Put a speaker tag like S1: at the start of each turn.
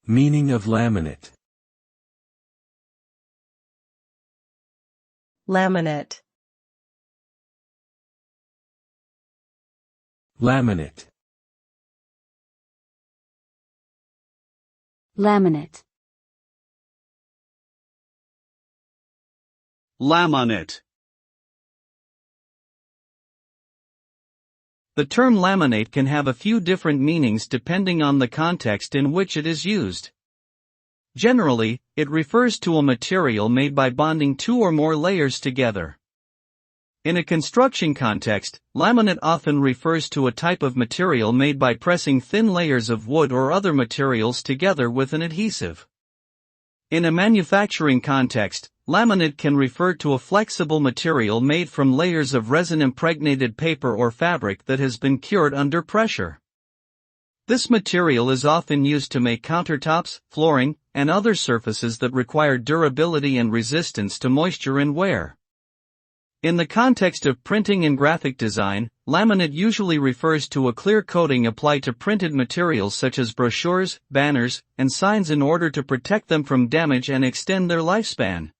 S1: Meaning of laminate.
S2: Laminate.
S1: Laminate.
S3: Laminate.
S4: Laminate. The term laminate can have a few different meanings depending on the context in which it is used. Generally, it refers to a material made by bonding two or more layers together. In a construction context, laminate often refers to a type of material made by pressing thin layers of wood or other materials together with an adhesive. In a manufacturing context, laminate can refer to a flexible material made from layers of resin-impregnated paper or fabric that has been cured under pressure. This material is often used to make countertops, flooring, and other surfaces that require durability and resistance to moisture and wear. In the context of printing and graphic design, laminate usually refers to a clear coating applied to printed materials such as brochures, banners, and signs in order to protect them from damage and extend their lifespan.